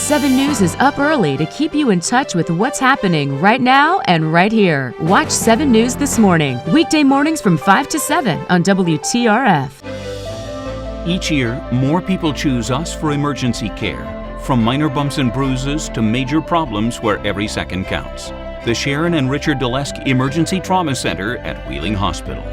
7 News is up early to keep you in touch with what's happening right now and right here. Watch 7 News this morning, weekday mornings from 5 to 7 on WTRF. Each year, more people choose us for emergency care, from minor bumps and bruises to major problems where every second counts. The Sharon and Richard Delesk Emergency Trauma Center at Wheeling Hospital.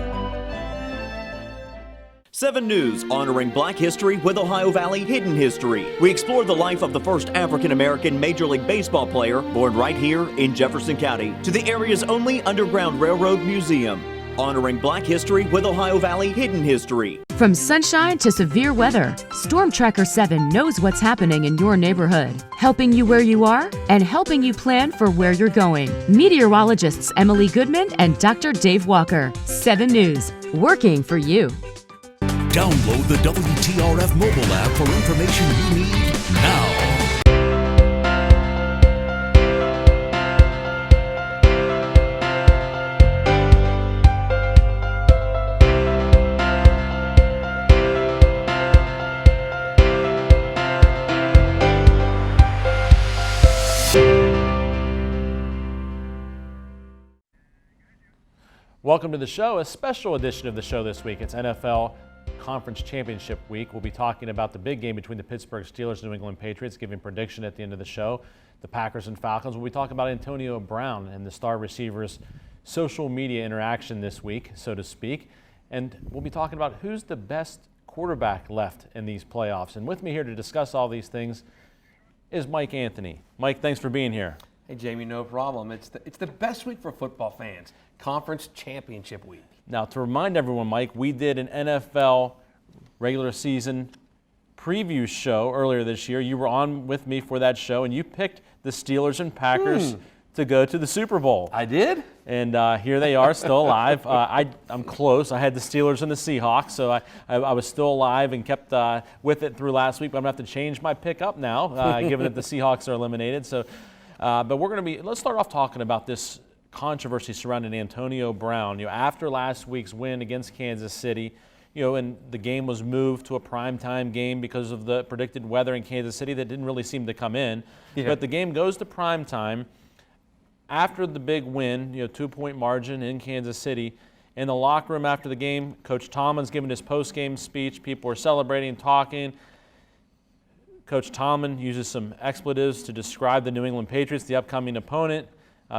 7 News, honoring Black history with Ohio Valley Hidden History. We explore the life of the first African-American Major League Baseball player born right here in Jefferson County to the area's only Underground Railroad Museum. Honoring Black history with Ohio Valley Hidden History. From sunshine to severe weather, Storm Tracker 7 knows what's happening in your neighborhood, helping you where you are and helping you plan for where you're going. Meteorologists Emily Goodman and Dr. Dave Walker. 7 News, working for you. Download the WTRF mobile app for information you need now. Welcome to the show, a special edition of the show this week. It's NFL Conference Championship Week. We'll be talking about the big game between the Pittsburgh Steelers and New England Patriots, giving prediction at the end of the show. The Packers and Falcons. We'll be talking about Antonio Brown and the star receiver's social media interaction this week, so to speak. And we'll be talking about who's the best quarterback left in these playoffs. And with me here to discuss all these things is Mike Anthony. Mike, thanks for being here. Hey, Jamie, no problem. It's the best week for football fans, Conference Championship Week. Now, to remind everyone, Mike, we did an NFL regular season preview show earlier this year. You were on with me for that show, and you picked the Steelers and Packers to go to the Super Bowl. I did? And here they are, still alive. I'm close. I had the Steelers and the Seahawks, so I was still alive and kept with it through last week. But I'm going to have to change my pick up now, given that the Seahawks are eliminated. So, but we're going to let's start off talking about this controversy surrounding Antonio Brown. After last week's win against Kansas City, and the game was moved to a primetime game because of the predicted weather in Kansas City that didn't really seem to come in. Yeah. But the game goes to primetime after the big win, 2-point margin in Kansas City. In the locker room after the game, Coach Tomlin's giving his post-game speech. People are celebrating, talking. Coach Tomlin uses some expletives to describe the New England Patriots, the upcoming opponent.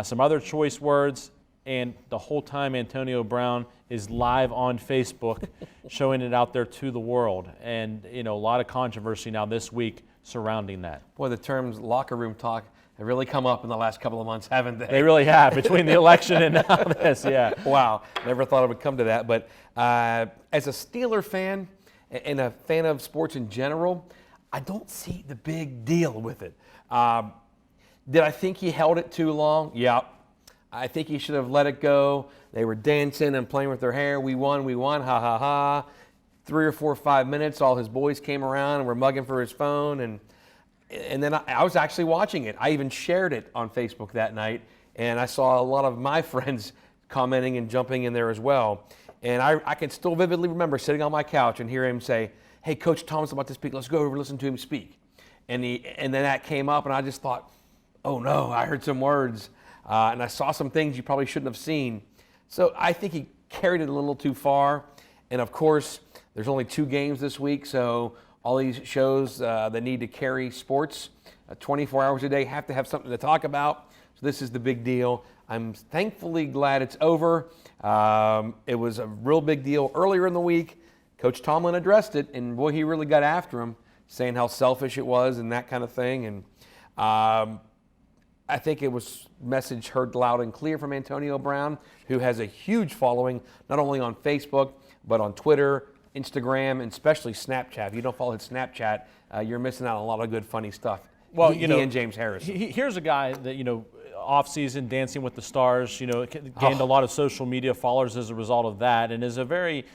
Some other choice words, and the whole time Antonio Brown is live on Facebook showing it out there to the world. And, a lot of controversy now this week surrounding that. Boy, the terms locker room talk have really come up in the last couple of months, haven't they? They really have, between the election and now this, yeah. Wow, never thought it would come to that. But as a Steeler fan and a fan of sports in general, I don't see the big deal with it. Did I think he held it too long? Yeah. I think he should have let it go. They were dancing and playing with their hair. We won, ha, ha, ha. 3 or 4 or 5 minutes, all his boys came around and were mugging for his phone. And then I was actually watching it. I even shared it on Facebook that night. And I saw a lot of my friends commenting and jumping in there as well. And I can still vividly remember sitting on my couch and hear him say, hey, Coach Thomas about to speak. Let's go over and listen to him speak. And then that came up, and I just thought, oh no, I heard some words, and I saw some things you probably shouldn't have seen. So I think he carried it a little too far. And of course, there's only 2 games this week, so all these shows that need to carry sports 24 hours a day have to have something to talk about. So this is the big deal. I'm thankfully glad it's over. It was a real big deal earlier in the week. Coach Tomlin addressed it, and boy, he really got after him, saying how selfish it was and that kind of thing. And I think it was message heard loud and clear from Antonio Brown, who has a huge following, not only on Facebook, but on Twitter, Instagram, and especially Snapchat. If you don't follow his Snapchat, you're missing out on a lot of good, funny stuff. Well, he and James Harris. Here's a guy that, off-season, Dancing with the Stars, gained a lot of social media followers as a result of that, and is a very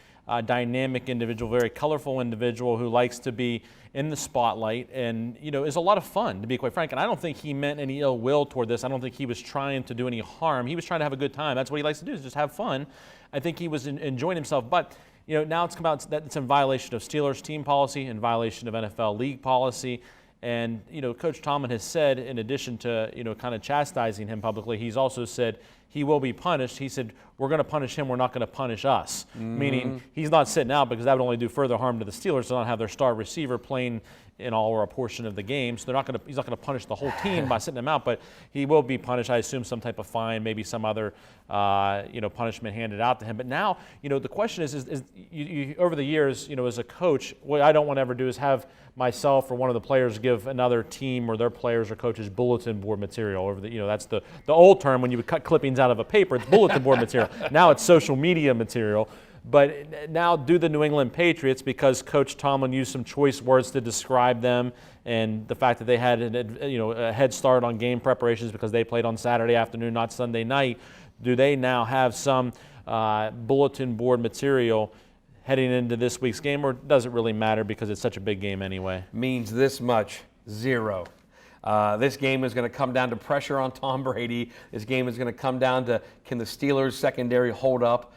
dynamic individual, very colorful individual who likes to be in the spotlight and, is a lot of fun, to be quite frank. And I don't think he meant any ill will toward this. I don't think he was trying to do any harm. He was trying to have a good time. That's what he likes to do, is just have fun. I think he was enjoying himself. But, now it's come out that it's in violation of Steelers team policy, in violation of NFL league policy. And, Coach Tomlin has said, in addition to, kind of chastising him publicly, he's also said he will be punished. He said, we're going to punish him, we're not going to punish us. Meaning he's not sitting out because that would only do further harm to the Steelers to not have their star receiver playing in all or a portion of the game. So he's not going to punish the whole team by sitting him out, but he will be punished. I assume some type of fine, maybe some other, punishment handed out to him. But now, the question is you, over the years, as a coach, what I don't want to ever do is have myself or one of the players give another team or their players or coaches bulletin board material. Over the, that's the old term when you would cut clippings out of a paper. It's bulletin board material. Now it's social media material. But now do the New England Patriots, because Coach Tomlin used some choice words to describe them, and the fact that they had a head start on game preparations because they played on Saturday afternoon, not Sunday night. Do they now have some bulletin board material heading into this week's game, or does it really matter because it's such a big game anyway? Means this much: 0. This game is going to come down to pressure on Tom Brady. This game is going to come down to, can the Steelers secondary hold up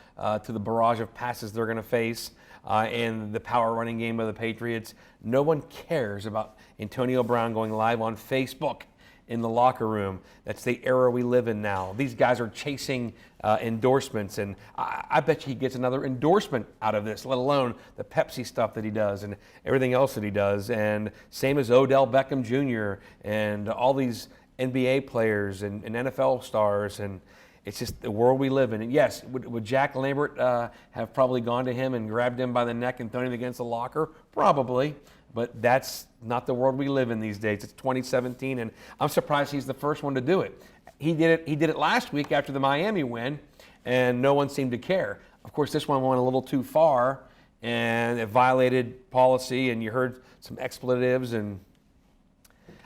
to the barrage of passes they're going to face and the power running game of the Patriots. No one cares about Antonio Brown going live on Facebook in the locker room. That's the era we live in now. These guys are chasing endorsements, and I bet you he gets another endorsement out of this, let alone the Pepsi stuff that he does and everything else that he does. And same as Odell Beckham Jr. and all these NBA players and NFL stars, and it's just the world we live in. And yes, would Jack Lambert have probably gone to him and grabbed him by the neck and thrown him against the locker? Probably. But that's not the world we live in these days. It's 2017, and I'm surprised he's the first one to do it. He did it last week after the Miami win, and no one seemed to care. Of course, this one went a little too far, and it violated policy, and you heard some expletives, and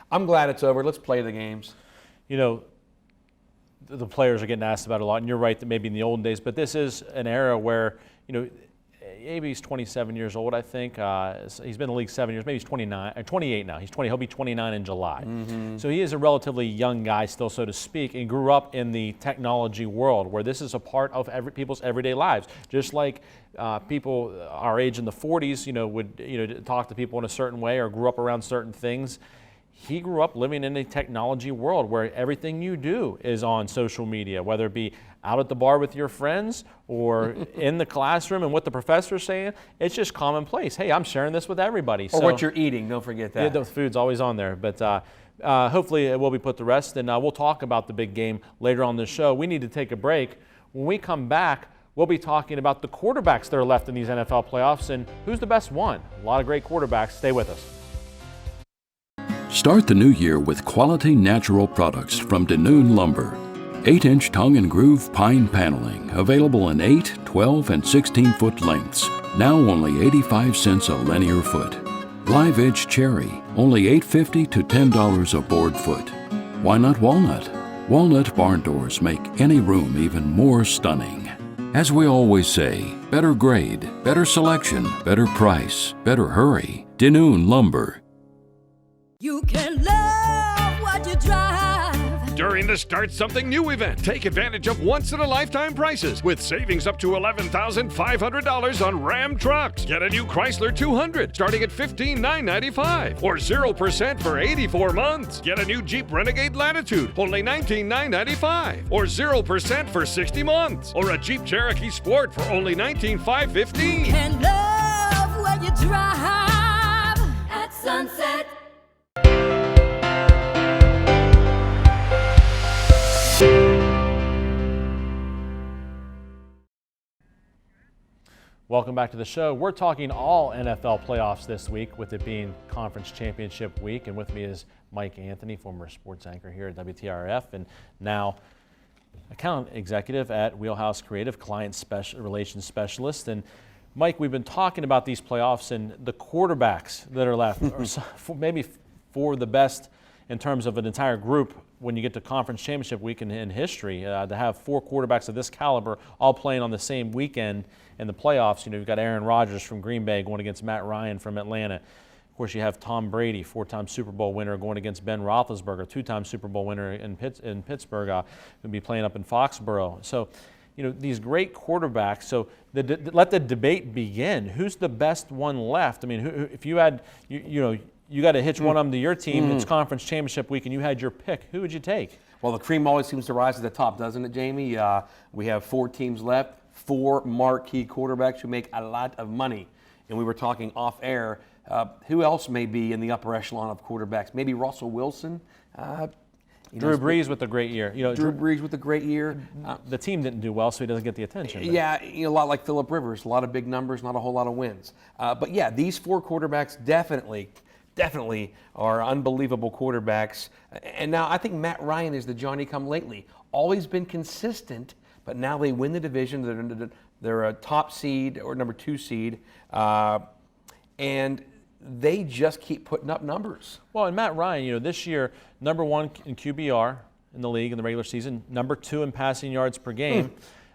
I'm glad it's over. Let's play the games. The players are getting asked about it a lot, and you're right that maybe in the olden days, but this is an era where, he's 27 years old, I think. He's been in the league 7 years. Maybe he's 28 now. He'll be 29 in July. So he is a relatively young guy still, so to speak, and grew up in the technology world where this is a part of people's everyday lives. Just like people our age in the 40s, would talk to people in a certain way or grew up around certain things. He grew up living in a technology world where everything you do is on social media, whether it be out at the bar with your friends or in the classroom and what the professor's saying. It's just commonplace. Hey, I'm sharing this with everybody. Or what you're eating, don't forget that. Yeah, the food's always on there. But hopefully it will be put to rest, and we'll talk about the big game later on the show. We need to take a break. When we come back, we'll be talking about the quarterbacks that are left in these NFL playoffs and who's the best one. A lot of great quarterbacks. Stay with us. Start the new year with quality natural products from Danoon Lumber. 8-inch tongue and groove pine paneling, available in 8, 12, and 16-foot lengths. Now only 85 cents a linear foot. Live edge cherry, only $8.50 to $10 a board foot. Why not walnut? Walnut barn doors make any room even more stunning. As we always say, better grade, better selection, better price, better hurry. Danoon Lumber. You can love what you drive. During the Start Something New event, take advantage of once-in-a-lifetime prices with savings up to $11,500 on Ram trucks. Get a new Chrysler 200 starting at $15,995 or 0% for 84 months. Get a new Jeep Renegade Latitude, only $19,995 or 0% for 60 months. Or a Jeep Cherokee Sport for only $19,515. You can love what you drive at Sunset. Welcome back to the show. We're talking all NFL playoffs this week, with it being Conference Championship week. And with me is Mike Anthony, former sports anchor here at WTRF, and now account executive at Wheelhouse Creative, client relations specialist. And Mike, we've been talking about these playoffs and the quarterbacks that are left, or maybe for the best in terms of an entire group when you get to Conference Championship week in history. To have 4 quarterbacks of this caliber all playing on the same weekend in the playoffs. You've got Aaron Rodgers from Green Bay going against Matt Ryan from Atlanta. Of course, you have Tom Brady, 4-time Super Bowl winner, going against Ben Roethlisberger, 2-time Super Bowl winner in Pittsburgh, who'll be playing up in Foxborough. So, these great quarterbacks. So let the debate begin. Who's the best one left? I mean, if you had, you got to hitch one of them to your team. It's conference championship week, and you had your pick. Who would you take? Well, the cream always seems to rise to the top, doesn't it, Jamie? We have 4 teams left, 4 marquee quarterbacks who make a lot of money. And we were talking off air. Who else may be in the upper echelon of quarterbacks? Maybe Russell Wilson. Drew Brees with a great year. Drew Brees with a great year. The team didn't do well, so he doesn't get the attention. Yeah, a lot like Phillip Rivers, a lot of big numbers, not a whole lot of wins. But yeah, these 4 quarterbacks definitely are unbelievable quarterbacks. And now I think Matt Ryan is the Johnny-come-lately. Always been consistent, but now they win the division. They're a top seed or number 2 seed, and they just keep putting up numbers. Well, and Matt Ryan, this year, number 1 in QBR in the league in the regular season, number 2 in passing yards per game.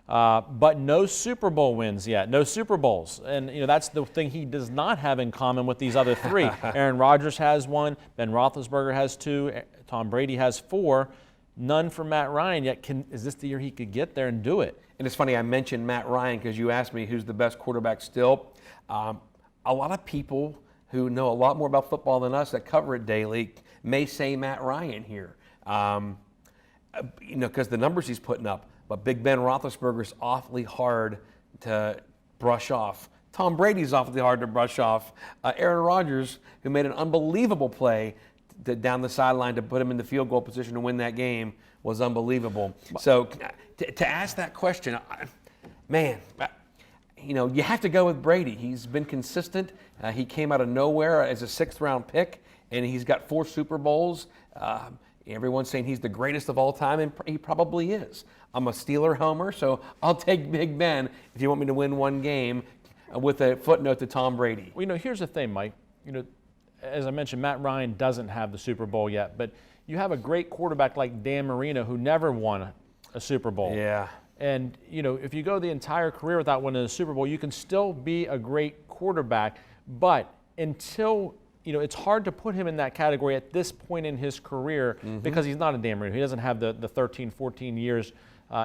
But no Super Bowl wins yet, no Super Bowls. And, that's the thing he does not have in common with these other 3. Aaron Rodgers has 1, Ben Roethlisberger has 2, Tom Brady has 4, none for Matt Ryan yet. Is this the year he could get there and do it? And it's funny, I mentioned Matt Ryan because you asked me who's the best quarterback still. A lot of people who know a lot more about football than us that cover it daily may say Matt Ryan here. Because the numbers he's putting up. But Big Ben Roethlisberger's awfully hard to brush off. Tom Brady's awfully hard to brush off. Aaron Rodgers, who made an unbelievable play down the sideline to put him in the field goal position to win that game, was unbelievable. So to ask that question, you have to go with Brady. He's been consistent. He came out of nowhere as a 6th-round pick, and he's got 4 Super Bowls. Everyone's saying he's the greatest of all time, and he probably is. I'm a Steeler homer, so I'll take Big Ben if you want me to win 1 game, with a footnote to Tom Brady. Well, here's the thing, Mike. As I mentioned, Matt Ryan doesn't have the Super Bowl yet, but you have a great quarterback like Dan Marino who never won a Super Bowl. Yeah. And, if you go the entire career without winning a Super Bowl, you can still be a great quarterback, but until it's hard to put him in that category at this point in his career because he's not a Dan Marino. He doesn't have the 13, 14 years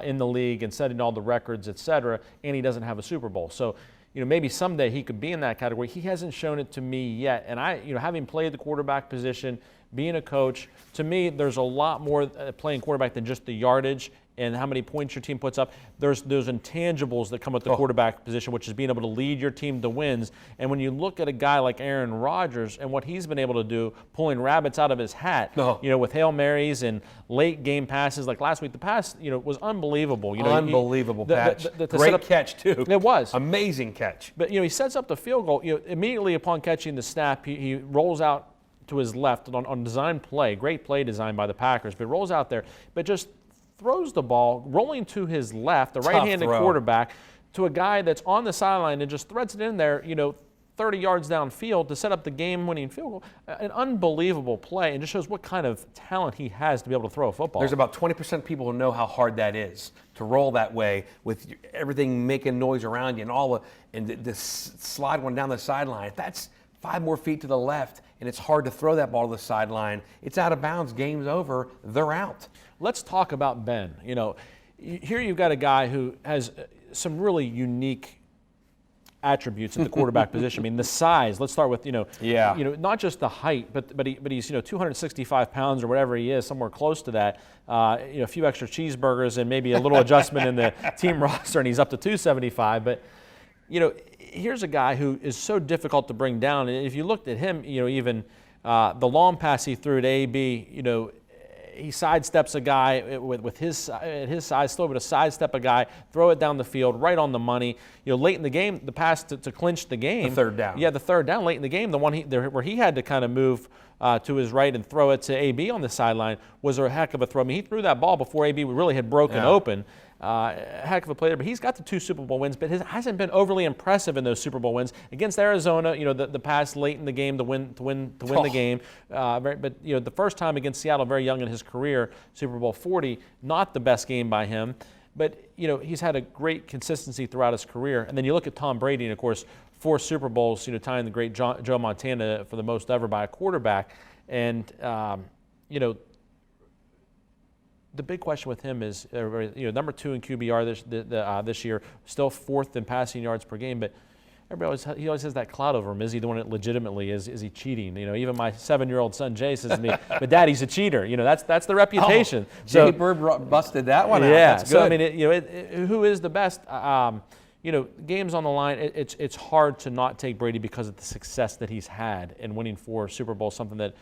in the league and setting all the records, et cetera, and he doesn't have a Super Bowl. So, maybe someday he could be in that category. He hasn't shown it to me yet. And I, having played the quarterback position, being a coach, to me, there's a lot more playing quarterback than just the yardage and how many points your team puts up. There's those intangibles that come with the quarterback position, which is being able to lead your team to wins. And when you look at a guy like Aaron Rodgers and what he's been able to do, pulling rabbits out of his hat, with Hail Marys and late game passes, like last week, the pass, was unbelievable. Unbelievable pass. Great catch, too. It was. Amazing catch. But, he sets up the field goal. Immediately upon catching the snap, he rolls out to his left on design play. Great play design by the Packers, but rolls out there. But just throws the ball, rolling to his left, the right-handed quarterback, to a guy that's on the sideline and just threads it in there, 30 yards downfield to set up the game-winning field goal. An unbelievable play, and just shows what kind of talent he has to be able to throw a football. There's about 20% of people who know how hard that is to roll that way with everything making noise around you and the slide one down the sideline. If that's 5 more feet to the left and it's hard to throw that ball to the sideline, it's out of bounds, game's over, they're out. Let's talk about Ben. Here you've got a guy who has some really unique attributes at the quarterback position. I mean, the size. Let's start with not just the height, but he's 265 pounds or whatever he is, somewhere close to that. A few extra cheeseburgers and maybe a little adjustment in the team roster, and he's up to 275. But here's a guy who is so difficult to bring down. And if you looked at him, even the long pass he threw to AB, he sidesteps a guy with his size, still able to sidestep a guy, throw it down the field, right on the money. Late in the game, the pass to clinch the game. The 3rd down. Yeah, the 3rd down late in the game, the one where he had to kind of move to his right and throw it to AB on the sideline was a heck of a throw. I mean, he threw that ball before AB really had broken open. Heck of a player, but he's got the 2 Super Bowl wins, but hasn't been overly impressive in those Super Bowl wins. Against Arizona, the pass late in the game to win the game. But the first time against Seattle, very young in his career, Super Bowl 40, not the best game by him. But he's had a great consistency throughout his career. And then you look at Tom Brady, and of course 4 Super Bowls, tying the great Joe Montana for the most ever by a quarterback. And the big question with him is, number 2 in QBR this year, still 4th in passing yards per game. But he always has that cloud over him. Is he doing it legitimately? Is he cheating? Even my 7-year-old son Jay says to me, "But Dad, he's a cheater." That's the reputation. Jay Bird busted that one out. Yeah. That's so good. I mean, who is the best? Games on the line. It's hard to not take Brady because of the success that he's had in winning 4 Super Bowls, something that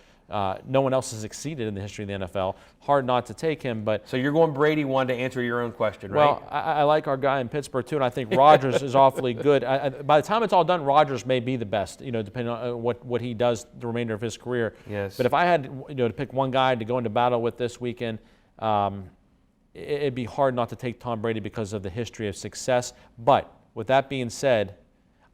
no one else has exceeded in the history of the NFL. Hard not to take him, but so you're going Brady 1 to answer your own question, right? Well, I like our guy in Pittsburgh too, and I think Rodgers is awfully good. By the time it's all done, Rodgers may be the best, depending on what he does the remainder of his career. Yes. But if I had to pick one guy to go into battle with this weekend, it'd be hard not to take Tom Brady because of the history of success. But with that being said,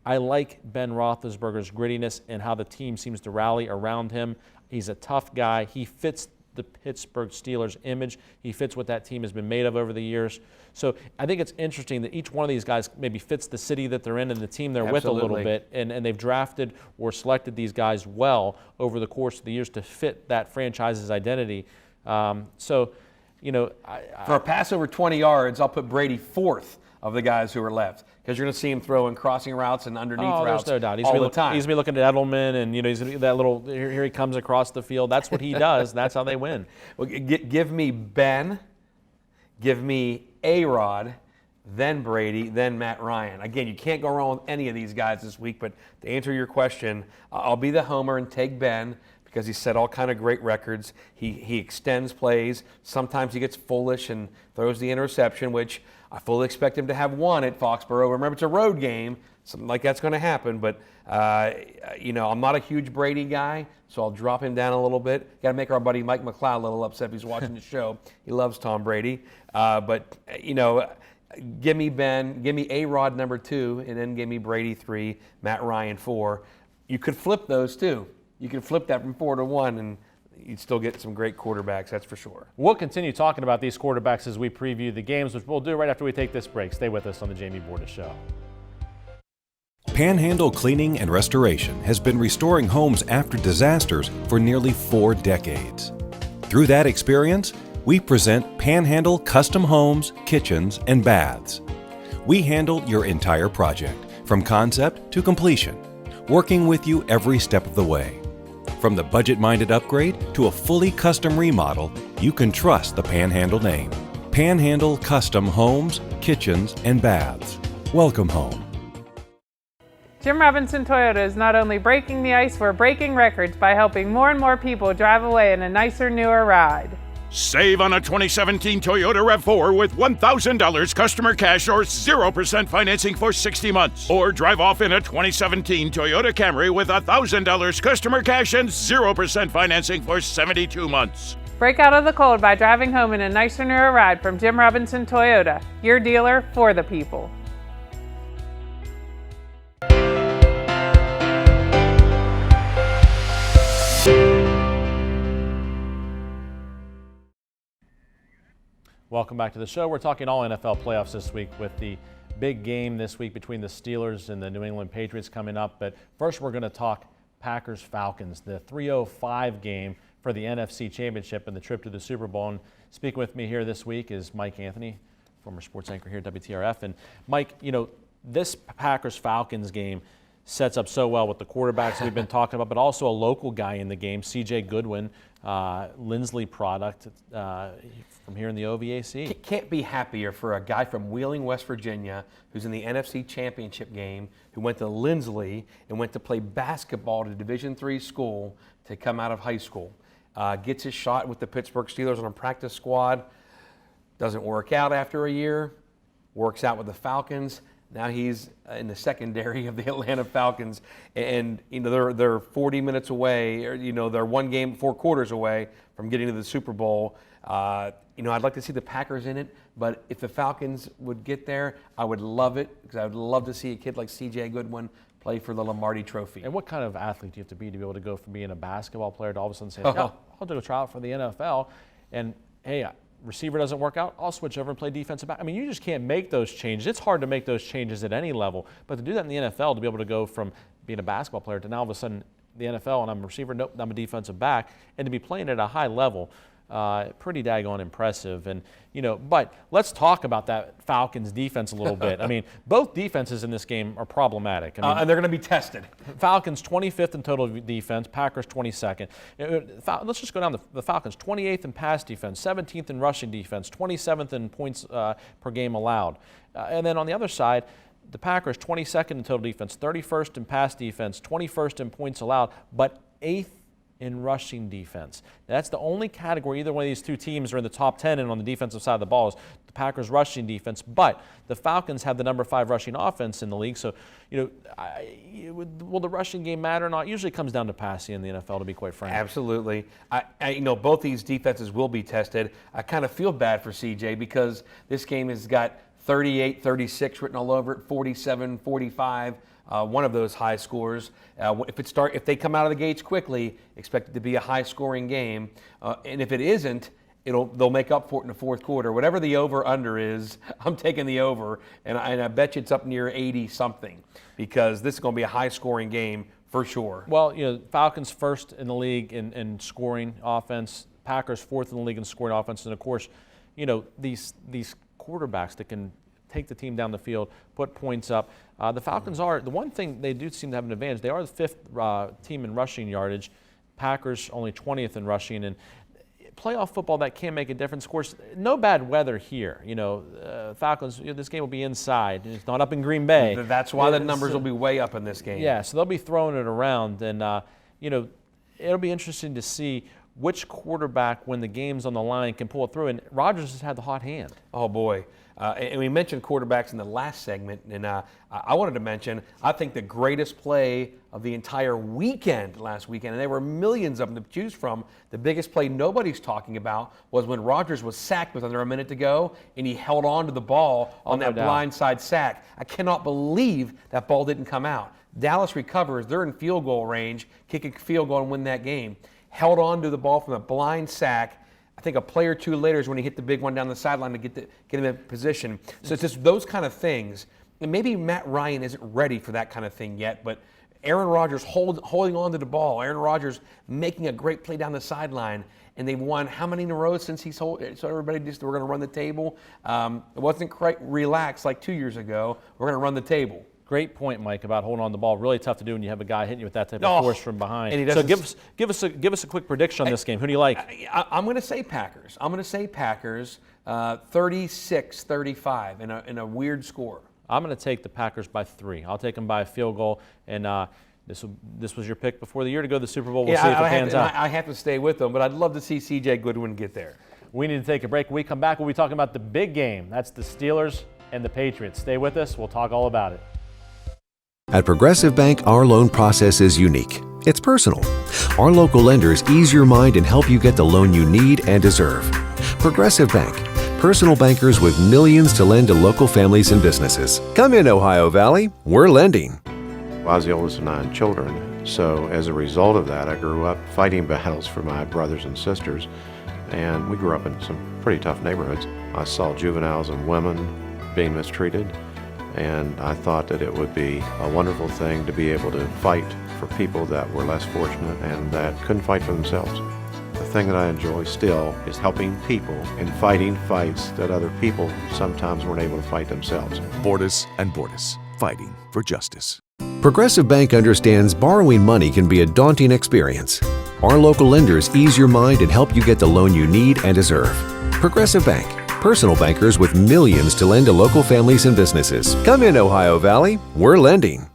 I like Ben Roethlisberger's grittiness and how the team seems to rally around him. He's a tough guy. He fits the Pittsburgh Steelers image. He fits what that team has been made of over the years. So I think it's interesting that each one of these guys maybe fits the city that they're in and the team they're with a little bit. And they've drafted or selected these guys well over the course of the years to fit that franchise's identity. For a pass over 20 yards, I'll put Brady 4th of the guys who are left, because you're going to see him throw in crossing routes and underneath routes there's no doubt. all the time. He's going to be looking at Edelman, and he's going to that little. Here he comes across the field. That's what he does. That's how they win. Well, give me Ben, give me A-Rod, then Brady, then Matt Ryan. Again, you can't go wrong with any of these guys this week. But to answer your question, I'll be the homer and take Ben, because he set all kind of great records. He extends plays. Sometimes he gets foolish and throws the interception, which I fully expect him to have one at Foxborough. Remember, it's a road game. Something like that's going to happen. But, I'm not a huge Brady guy, so I'll drop him down a little bit. Got to make our buddy Mike McLeod a little upset if he's watching the show. He loves Tom Brady. Give me Ben, give me A-Rod number 2, and then give me Brady 3, Matt Ryan 4. You could flip those, too. You can flip that from 4 to 1, and you'd still get some great quarterbacks, that's for sure. We'll continue talking about these quarterbacks as we preview the games, which we'll do right after we take this break. Stay with us on the Jamie Bordas Show. Panhandle Cleaning and Restoration has been restoring homes after disasters for nearly 4 decades. Through that experience, we present Panhandle Custom Homes, Kitchens, and Baths. We handle your entire project, from concept to completion, working with you every step of the way. From the budget-minded upgrade to a fully custom remodel, you can trust the Panhandle name. Panhandle Custom Homes, Kitchens, and Baths. Welcome home. Jim Robinson Toyota is not only breaking the ice, we're breaking records by helping more and more people drive away in a nicer, newer ride. Save on a 2017 Toyota RAV4 with $1,000 customer cash or 0% financing for 60 months. Or drive off in a 2017 Toyota Camry with $1,000 customer cash and 0% financing for 72 months. Break out of the cold by driving home in a nicer, newer ride from Jim Robinson Toyota, your dealer for the people. Welcome back to the show. We're talking all NFL playoffs this week with the big game this week between the Steelers and the New England Patriots coming up. But first, we're going to talk Packers-Falcons, the 3:05 game for the NFC Championship and the trip to the Super Bowl. And speaking with me here this week is Mike Anthony, former sports anchor here at WTRF. And Mike, this Packers-Falcons game sets up so well with the quarterbacks we've been talking about, but also a local guy in the game, C.J. Goodwin, Lindsley product from here in the OVAC. Can't be happier for a guy from Wheeling, West Virginia, who's in the NFC Championship game, who went to Lindsley and went to play basketball at a Division III school to come out of high school. Gets his shot with the Pittsburgh Steelers on a practice squad. Doesn't work out after a year. Works out with the Falcons. Now he's in the secondary of the Atlanta Falcons, and they're 40 minutes away, or they're 1 game, 4 quarters away from getting to the Super Bowl. I'd like to see the Packers in it, but if the Falcons would get there, I would love it, because I would love to see a kid like C.J. Goodwin play for the Lombardi Trophy. And what kind of athlete do you have to be able to go from being a basketball player to all of a sudden say, I'll do a tryout for the NFL, and hey, receiver doesn't work out, I'll switch over and play defensive back. I mean, you just can't make those changes. It's hard to make those changes at any level. But to do that in the NFL, to be able to go from being a basketball player to now all of a sudden the NFL and I'm a receiver, nope, I'm a defensive back, and to be playing at a high level, pretty daggone impressive. And, but let's talk about that Falcons defense a little bit. I mean, both defenses in this game are problematic. I mean, and they're going to be tested. Falcons 25th in total defense, Packers 22nd. Let's just go down the Falcons 28th in pass defense, 17th in rushing defense, 27th in points per game allowed. And then on the other side, the Packers 22nd in total defense, 31st in pass defense, 21st in points allowed, but 8th in rushing defense. That's the only category either one of these two teams are in the top 10 and on the defensive side of the ball is the Packers rushing defense, but the Falcons have the number 5 rushing offense in the league. So, will the rushing game matter or not? Usually it comes down to passing in the NFL, to be quite frank. Absolutely. Both these defenses will be tested. I kind of feel bad for CJ because this game has got 38, 36 written all over it, 47, 45. One of those high scores. If they come out of the gates quickly, expect it to be a high-scoring game. And if it isn't, they'll make up for it in the fourth quarter. Whatever the over/under is, I'm taking the over, and I bet you it's up near 80-something because this is going to be a high-scoring game for sure. Well, Falcons first in the league in scoring offense, Packers fourth in the league in scoring offense, and of course, these quarterbacks that can take the team down the field, put points up. The Falcons are, the one thing they do seem to have an advantage, they are the 5th team in rushing yardage. Packers only 20th in rushing. And playoff football, that can make a difference. Of course, no bad weather here. Falcons, this game will be inside. It's not up in Green Bay. That's why the numbers will be way up in this game. Yeah, so they'll be throwing it around. And, it'll be interesting to see which quarterback, when the game's on the line, can pull it through. And Rodgers has had the hot hand. Oh, boy. And we mentioned quarterbacks in the last segment, and I wanted to mention, I think the greatest play of the entire weekend last weekend, and there were millions of them to choose from, the biggest play nobody's talking about was when Rodgers was sacked with under a minute to go, and he held on to the ball on that blindside sack. I cannot believe that ball didn't come out. Dallas recovers. They're in field goal range, kick a field goal and win that game. Held on to the ball from a blind sack. I think a play or two later is when he hit the big one down the sideline to get him in position. So it's just those kind of things. And maybe Matt Ryan isn't ready for that kind of thing yet, but Aaron Rodgers holding on to the ball, Aaron Rodgers making a great play down the sideline, and they've won how many in a row since he's so everybody just, we're going to run the table. It wasn't quite relaxed like 2 years ago. We're going to run the table. Great point, Mike, about holding on to the ball. Really tough to do when you have a guy hitting you with that type of force from behind. And so give us a quick prediction on this game. Who do you like? I'm going to say Packers. 36-35 in a weird score. I'm going to take the Packers by 3. I'll take them by a field goal. And this was your pick before the year to go to the Super Bowl. We'll see if it pans out. I have to stay with them, but I'd love to see C.J. Goodwin get there. We need to take a break. When we come back, we'll be talking about the big game. That's the Steelers and the Patriots. Stay with us. We'll talk all about it. At Progressive Bank, our loan process is unique. It's personal. Our local lenders ease your mind and help you get the loan you need and deserve. Progressive Bank, personal bankers with millions to lend to local families and businesses. Come in, Ohio Valley. We're lending. I was the oldest of 9 children, so as a result of that, I grew up fighting battles for my brothers and sisters, and we grew up in some pretty tough neighborhoods. I saw juveniles and women being mistreated, and I thought that it would be a wonderful thing to be able to fight for people that were less fortunate and that couldn't fight for themselves. The thing that I enjoy still is helping people and fighting fights that other people sometimes weren't able to fight themselves. Bordas and Bordas, fighting for justice. Progressive Bank understands borrowing money can be a daunting experience. Our local lenders ease your mind and help you get the loan you need and deserve. Progressive Bank, personal bankers with millions to lend to local families and businesses. Come in, Ohio Valley. We're lending.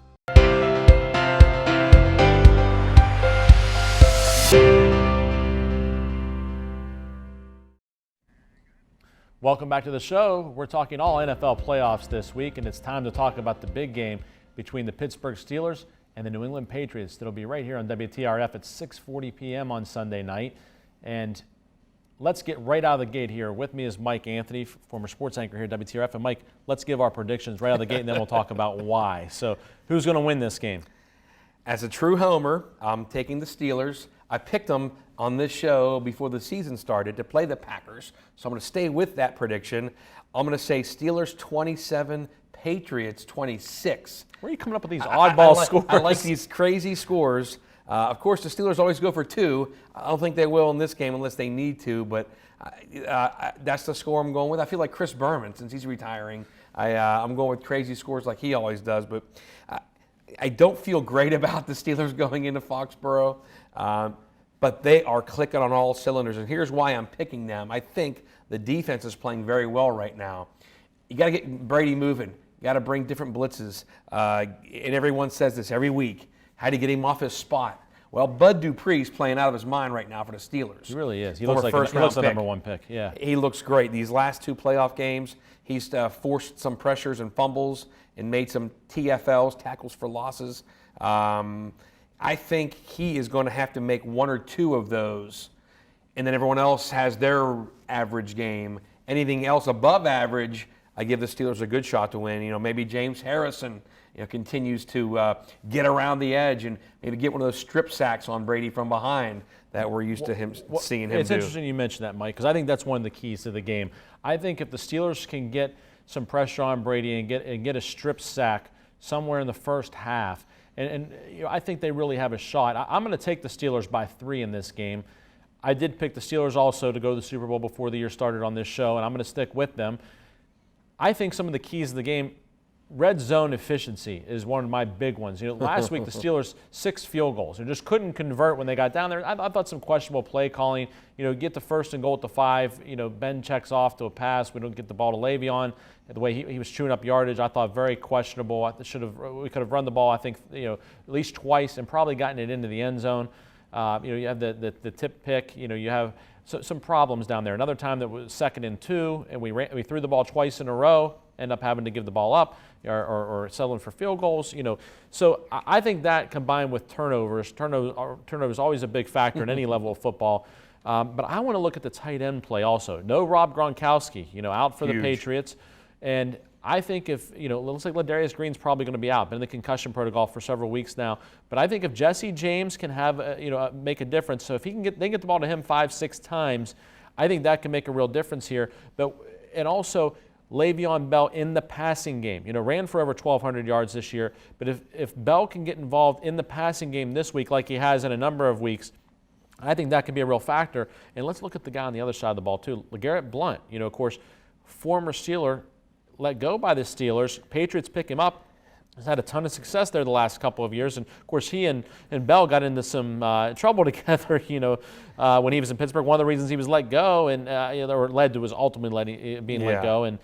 Welcome back to the show. We're talking all NFL playoffs this week, and it's time to talk about the big game between the Pittsburgh Steelers and the New England Patriots. That'll be right here on WTRF at 6:40 p.m. on Sunday night. And let's get right out of the gate here. With me is Mike Anthony, former sports anchor here at WTRF. And Mike, let's give our predictions right out of the gate, and then we'll talk about why. So who's going to win this game? As a true homer, I'm taking the Steelers. I picked them on this show before the season started to play the Packers, so I'm going to stay with that prediction. I'm going to say Steelers 27, Patriots 26. Where are you coming up with these oddball scores? I like these crazy scores. Of course, the Steelers always go for 2. I don't think they will in this game unless they need to, but that's the score I'm going with. I feel like Chris Berman, since he's retiring, I'm going with crazy scores like he always does, but I don't feel great about the Steelers going into Foxborough, but they are clicking on all cylinders, and here's why I'm picking them. I think the defense is playing very well right now. You got to get Brady moving. You got to bring different blitzes, and everyone says this every week. How do you get him off his spot? Well, Bud Dupree's playing out of his mind right now for the Steelers. He really is. He looks like the number 1 pick. Yeah. He looks great. These last 2 playoff games, he's forced some pressures and fumbles and made some TFLs, tackles for losses. I think he is going to have to make 1 or 2 of those, and then everyone else has their average game. Anything else above average, I give the Steelers a good shot to win. Maybe James Harrison continues to get around the edge and maybe get one of those strip sacks on Brady from behind that we're used to seeing him do. It's interesting you mentioned that, Mike, because I think that's one of the keys to the game. I think if the Steelers can get some pressure on Brady and get a strip sack somewhere in the first half, and I think they really have a shot. I'm going to take the Steelers by 3 in this game. I did pick the Steelers also to go to the Super Bowl before the year started on this show, and I'm going to stick with them. I think some of the keys of the game, red zone efficiency is one of my big ones. Last week the Steelers 6 field goals and just couldn't convert when they got down there. I thought some questionable play calling. Get the 1st and goal at the 5. Ben checks off to a pass. We don't get the ball to Le'Veon. The way he was chewing up yardage, I thought very questionable. We could have run the ball, I think, at least twice and probably gotten it into the end zone. You have the tip pick. You have some problems down there. Another time that was 2nd and 2, and we threw the ball twice in a row, end up having to give the ball up or settling for field goals. So I think that combined with turnovers is always a big factor in any level of football. But I want to look at the tight end play also. No Rob Gronkowski, out for the Patriots, and I think if, it looks like Ladarius Green's probably going to be out, been in the concussion protocol for several weeks now. But I think if Jesse James can have, make a difference, so if they can get the ball to him 5-6 times, I think that can make a real difference here. And also Le'Veon Bell in the passing game, ran for over 1,200 yards this year. But if Bell can get involved in the passing game this week, like he has in a number of weeks, I think that can be a real factor. And let's look at the guy on the other side of the ball too, LeGarrette Blount. Of course, former Steeler, let go by the Steelers. Patriots pick him up. He's had a ton of success there the last couple of years. And, of course, he and Bell got into some trouble together, when he was in Pittsburgh. One of the reasons he was let go or led to was ultimately being let go. And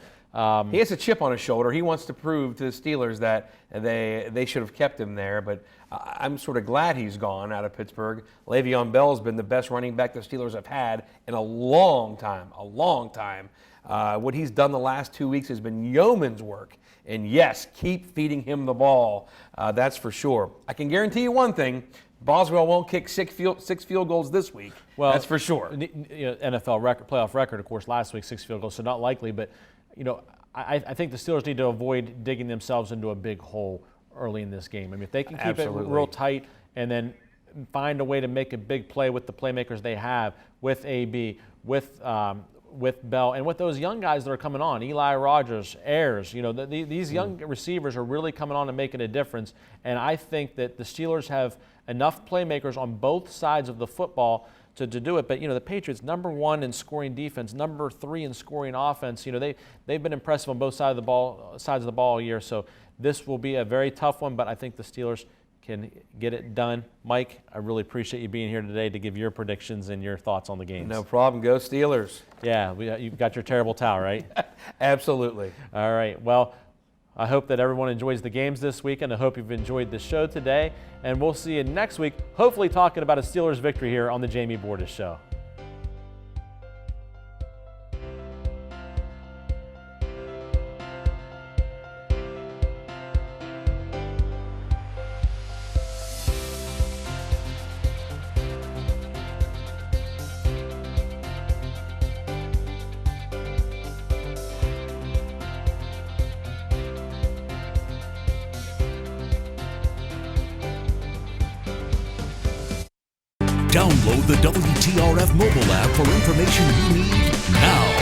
he has a chip on his shoulder. He wants to prove to the Steelers that they should have kept him there. But I'm sort of glad he's gone out of Pittsburgh. Le'Veon Bell has been the best running back the Steelers have had in a long time. What he's done the last 2 weeks has been yeoman's work. And yes, keep feeding him the ball. That's for sure. I can guarantee you one thing. Boswell won't kick 6 field goals this week. Well, that's for sure. NFL playoff record, of course, last week, 6 field goals, so not likely. But, I think the Steelers need to avoid digging themselves into a big hole early in this game. I mean, if they can keep it real tight and then find a way to make a big play with the playmakers they have, with AB, with Bell, and with those young guys that are coming on, Eli Rogers, Ayers, these young receivers are really coming on and making a difference. And I think that the Steelers have enough playmakers on both sides of the football to do it. But, the Patriots, number 1 in scoring defense, number 3 in scoring offense. They've been impressive on both sides of the ball all year. So this will be a very tough one, but I think the Steelers can get it done. Mike, I really appreciate you being here today to give your predictions and your thoughts on the games. No problem. Go Steelers. Yeah, you've got your terrible towel, right? Absolutely. All right. Well, I hope that everyone enjoys the games this weekend. I hope you've enjoyed the show today. And we'll see you next week, hopefully talking about a Steelers victory here on the Jamie Bordas Show. Download the WTRF mobile app for information you need now.